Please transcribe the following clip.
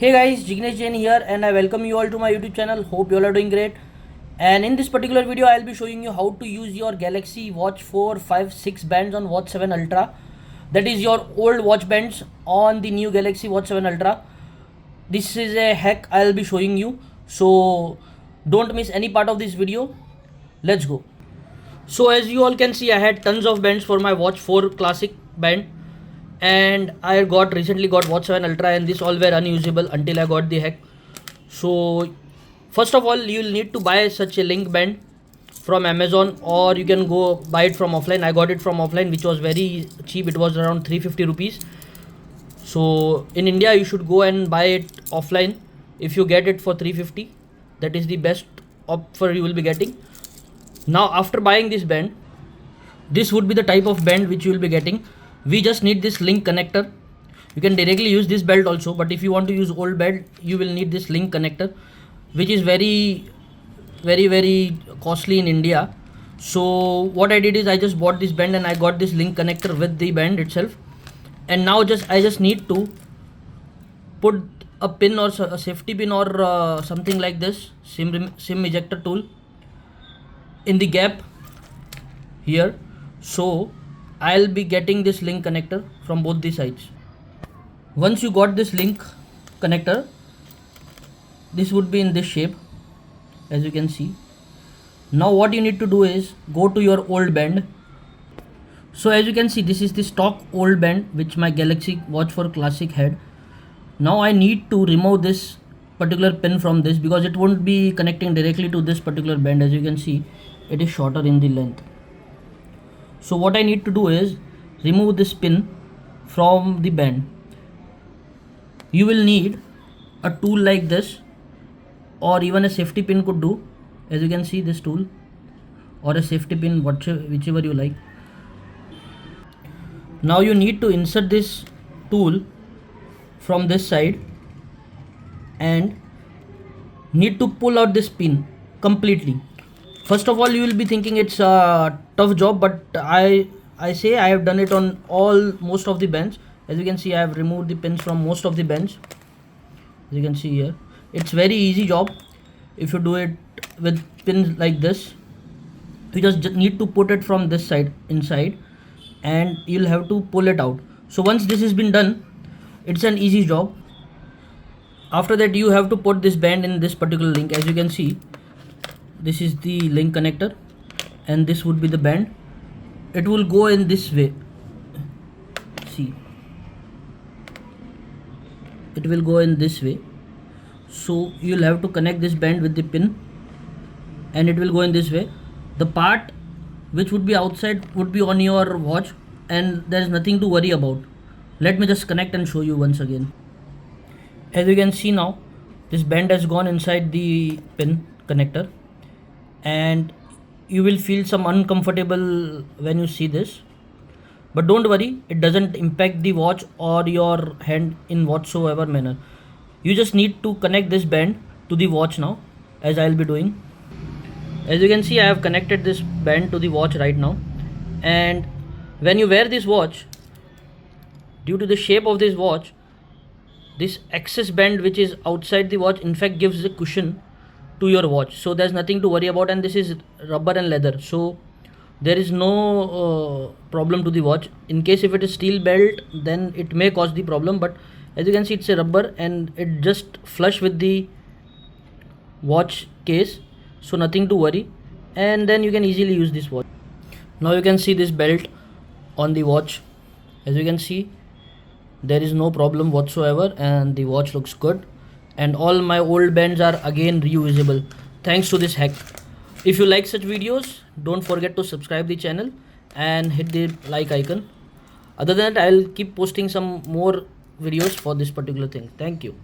Hey guys, Jignesh Jain here and I welcome you all to my YouTube channel. Hope you all are doing great. And in this particular video, I'll be showing you how to use your Galaxy Watch 4, 5, 6 bands on Watch 7 Ultra. That is your old watch bands on the new Galaxy Watch 7 Ultra. This is a hack I'll be showing you. So don't miss any part of this video. Let's go. So as you all can see, I had tons of bands for my Watch 4 Classic band. And I recently got Watch 7 Ultra and this all were unusable until I got the hack. So first of all, you will need to buy such a link band from Amazon, or you can go buy it from offline. I got it from offline, which was very cheap. It was around 350 rupees. So in India you should go and buy it offline. If you get it for 350, that is the best offer you will be getting. Now after buying this band, this would be the type of band which you will be getting. We just need this link connector. You can directly use this belt also, but if you want to use old belt, you will need this link connector, which is very costly in India. So what I did is I just bought this band and I got this link connector with the band itself. And now I just need to put a pin or a safety pin or something like this SIM ejector tool in the gap here. So I'll be getting this link connector from both the sides. Once you got this link connector, this would be in this shape, as you can see. Now what you need to do is go to your old band. So as you can see, this is the stock old band which my Galaxy Watch 4 Classic had. Now I need to remove this particular pin from this because it won't be connecting directly to this particular band. As you can see, it is shorter in the length. So what I need to do is remove this pin from the band. You will need a tool like this, or even a safety pin could do. As you can see, this tool or a safety pin, whichever you like. Now you need to insert this tool from this side and need to pull out this pin completely. First of all, you will be thinking it's a tough job, but I say I have done it on most of the bands. As you can see, I have removed the pins from most of the bands. As you can see here, it's very easy job. If you do it with pins like this, you just need to put it from this side inside and you'll have to pull it out. So once this has been done, it's an easy job. After that, you have to put this band in this particular link. As you can see, this is the link connector and this would be the band. It will go in this way. See, it will go in this way. So you'll have to connect this band with the pin and it will go in this way. The part which would be outside would be on your watch and there is nothing to worry about. Let me just connect and show you once again. As you can see now, this band has gone inside the pin connector and you will feel some uncomfortable when you see this, but don't worry, it doesn't impact the watch or your hand in whatsoever manner. You just need to connect this band to the watch now, as I'll be doing. As you can see, I have connected this band to the watch right now, and when you wear this watch, due to the shape of this watch, this excess band which is outside the watch in fact gives a cushion to your watch, so there's nothing to worry about. And this is rubber and leather, so there is no problem to the watch. In case if it is steel belt, then it may cause the problem, but as you can see, it's a rubber and it just flush with the watch case, so nothing to worry. And then you can easily use this watch. Now you can see this belt on the watch. As you can see, there is no problem whatsoever and the watch looks good. And all my old bands are again reusable thanks to this hack. If you like such videos, don't forget to subscribe the channel and hit the like icon. Other than that, I'll keep posting some more videos for this particular thing. Thank you.